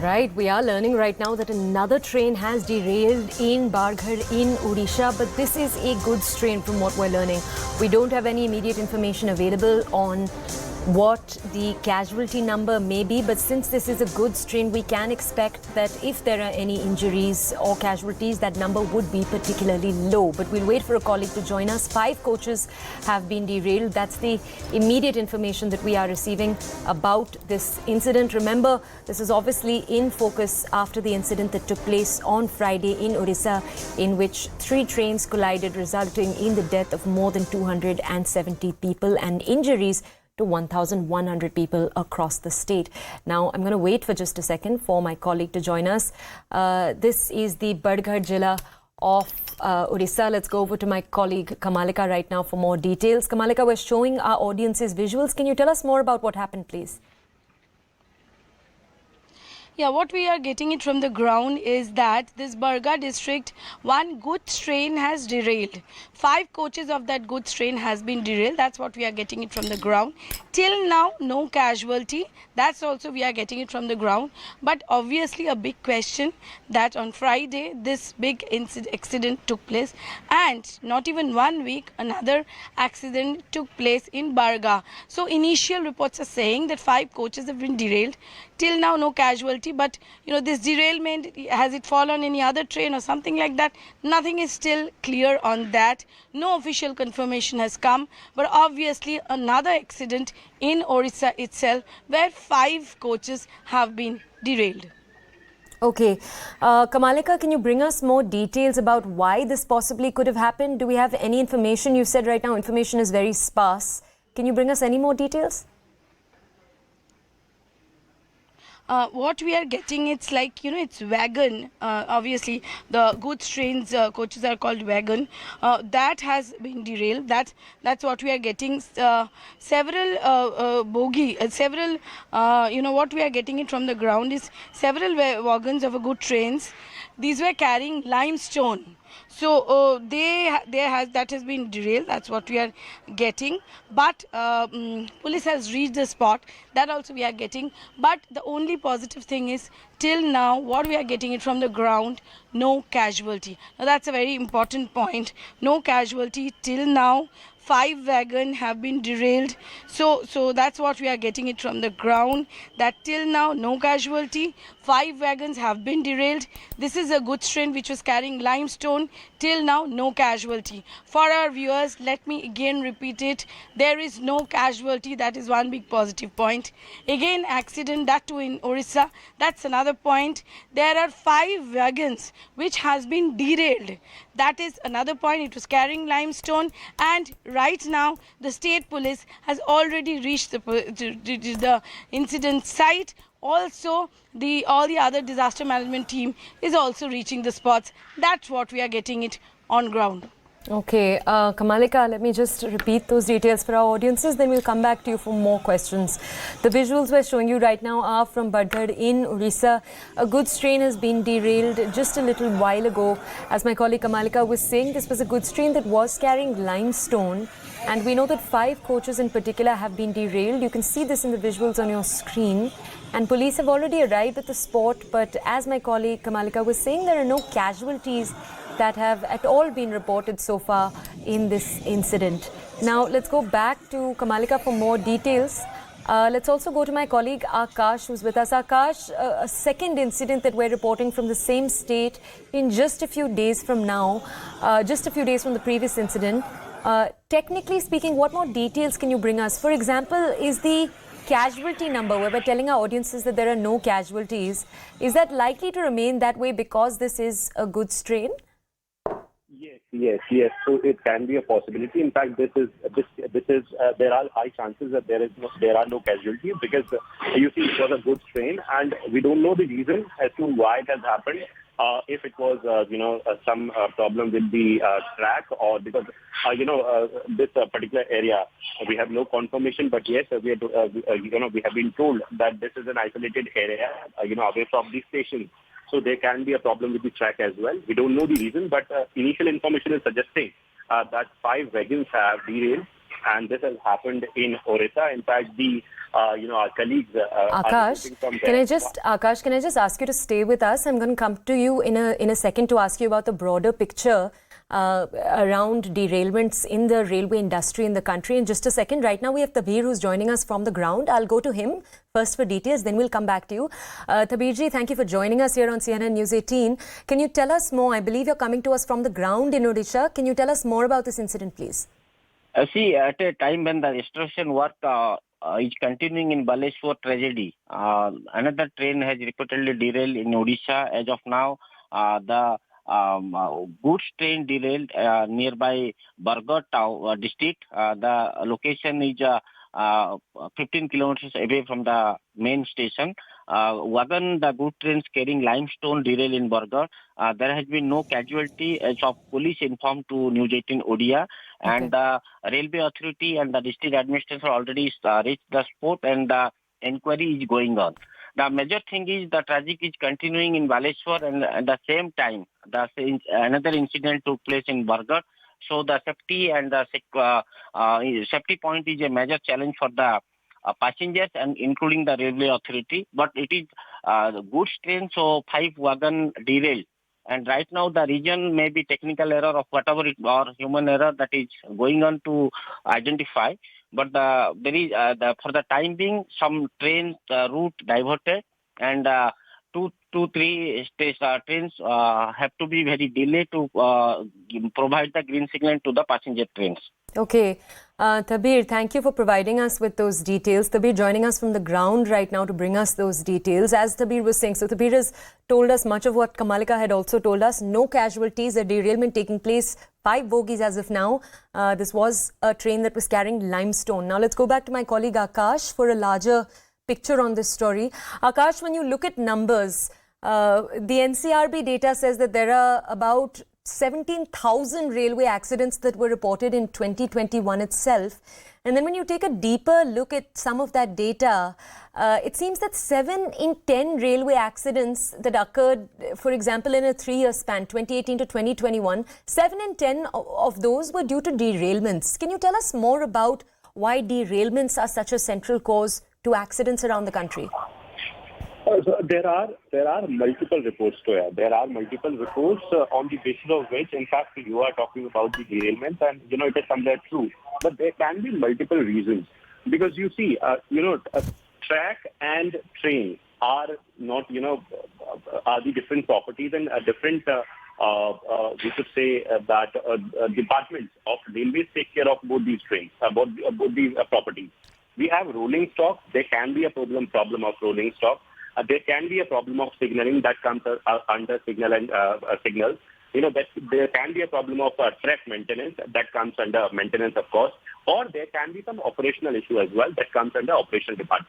Right, we are learning right now that another train has derailed in Bargarh in Odisha, but this is a goods train from what we're learning. We don't have any immediate information available on what the casualty number may be, but since this is a goods train, we can expect that if there are any injuries or casualties, that number would be particularly low. But we'll wait for a colleague to join us. 5 coaches have been derailed. That's the immediate information that we are receiving about this incident. Remember, this is obviously in focus after the incident that took place on Friday in Odisha, in which 3 trains collided, resulting in the death of more than 270 people and injuries to 1,100 people across the state. Now, I'm going to wait for just a second for my colleague to join us. This is the Bargarh Jilla of Odisha. Let's go over to my colleague Kamalika right now for more details. Kamalika, we're showing our audiences visuals. Can you tell us more about what happened, please? Yeah, what we are getting it from the ground is that this Bargarh district, one goods train has derailed. 5 coaches of that goods train has been derailed. That's what we are getting it from the ground. Till now, no casualty. That's also we are getting it from the ground. But obviously a big question that on Friday, this big accident took place. And not even 1 week, another accident took place in Bargarh. So initial reports are saying that 5 coaches have been derailed. Till now, no casualty. But this derailment, has it fallen any other train or something like that? Nothing is still clear on that. No official confirmation has come, but obviously another accident in Odisha itself where 5 coaches have been derailed. Okay. Kamalika, can you bring us more details about why this possibly could have happened? Do we have any information? You said right now information is very sparse. Can you bring us any more details? What we are getting, it's like, it's wagon. Obviously, the goods trains coaches are called wagon. That has been derailed. That's what we are getting. Several what we are getting it from the ground is several wagons of a good trains. These were carrying limestone. So that has been derailed. That's what we are getting. But police has reached the spot. That also we are getting. But the only positive thing is till now what we are getting it from the ground, no casualty. Now that's a very important point. No casualty till now. 5 wagons have been derailed. So that's what we are getting it from the ground, that till now no casualty. 5 wagons have been derailed. This is a goods train which was carrying limestone. Till now no casualty. For our viewers, let me again repeat it. There is no casualty. That is one big positive point. Again, accident, that too in Odisha. That's another point. There are 5 wagons which has been derailed. That is another point. It was carrying limestone, and right now the state police has already reached the incident site. Also, all the other disaster management team is also reaching the spots. That's what we are getting it on ground. Okay, Kamalika, let me just repeat those details for our audiences, then we'll come back to you for more questions. The visuals we're showing you right now are from Bargarh in Odisha. A goods train has been derailed just a little while ago. As my colleague Kamalika was saying, this was a goods train that was carrying limestone, and we know that 5 coaches in particular have been derailed. You can see this in the visuals on your screen. And police have already arrived at the spot, but as my colleague Kamalika was saying, there are no casualties that have at all been reported so far in this incident. Now, let's go back to Kamalika for more details. Let's also go to my colleague Akash, who's with us. Akash, a second incident that we're reporting from the same state in just a few days from now, just a few days from the previous incident. Technically speaking, what more details can you bring us? For example, is the casualty number, where we're telling our audiences that there are no casualties, is that likely to remain that way because this is a goods train? Yes. So it can be a possibility. In fact, there are high chances that there are no casualties, because you see it was a goods train, and we don't know the reason as to why it has happened. If it was some problem with the track, or because this particular area, we have no confirmation. But yes, we have been told that this is an isolated area, away from the station. So there can be a problem with the track as well. We don't know the reason, but initial information is suggesting that 5 wagons have derailed. and this has happened in Odisha. In fact, our colleagues are Akash, reporting from there. Akash, can I just ask you to stay with us? I'm going to come to you in a second to ask you about the broader picture around derailments in the railway industry in the country. In just a second, right now we have Tabir who's joining us from the ground. I'll go to him first for details, then we'll come back to you. Tabirji, thank you for joining us here on CNN News 18. Can you tell us more? I believe you're coming to us from the ground in Odisha. Can you tell us more about this incident, please? See, at a time when the restoration work is continuing in Balasore tragedy, another train has reportedly derailed in Odisha. As of now, the goods train derailed nearby Bargarh district. The location is 15 kilometers away from the main station. The goods trains carrying limestone derailed in Bargarh. There has been no casualty as of police informed to News18 Odisha. And the railway authority and the district administration already reached the spot, and the inquiry is going on. The major thing is the tragic is continuing in Balashore, and at the same time, another incident took place in Bargarh. So the safety and the safety point is a major challenge for the passengers and including the railway authority. But it is goods train, so 5 wagon derailed. And right now the reason may be technical error of whatever it or human error that is going on to identify. But there is for the time being some train route diverted, and 2-3 trains have to be very delayed to provide the green signal to the passenger trains. Okay. Tabir, thank you for providing us with those details. Tabir joining us from the ground right now to bring us those details. As Tabir was saying, so Tabir has told us much of what Kamalika had also told us. No casualties, a derailment taking place, 5 bogies as of now. This was a train that was carrying limestone. Now let's go back to my colleague Akash for a larger picture on this story. Akash, when you look at numbers, the NCRB data says that there are about 17,000 railway accidents that were reported in 2021 itself. And then when you take a deeper look at some of that data, it seems that 7 in 10 railway accidents that occurred, for example, in a 3-year span, 2018 to 2021, 7 in 10 of those were due to derailments. Can you tell us more about why derailments are such a central cause to accidents around the country? So there are multiple reports to it. There are multiple reports on the basis of which, in fact, you are talking about the derailments, and it is somewhere true. But there can be multiple reasons, because you see, track and train are not, are the different properties and different. We should say that departments of railways take care of both these trains, both these properties. We have rolling stock. There can be a problem of rolling stock. There can be a problem of signaling that comes under signal and signals. That there can be a problem of track maintenance that comes under maintenance, of course, or there can be some operational issue as well that comes under operational department.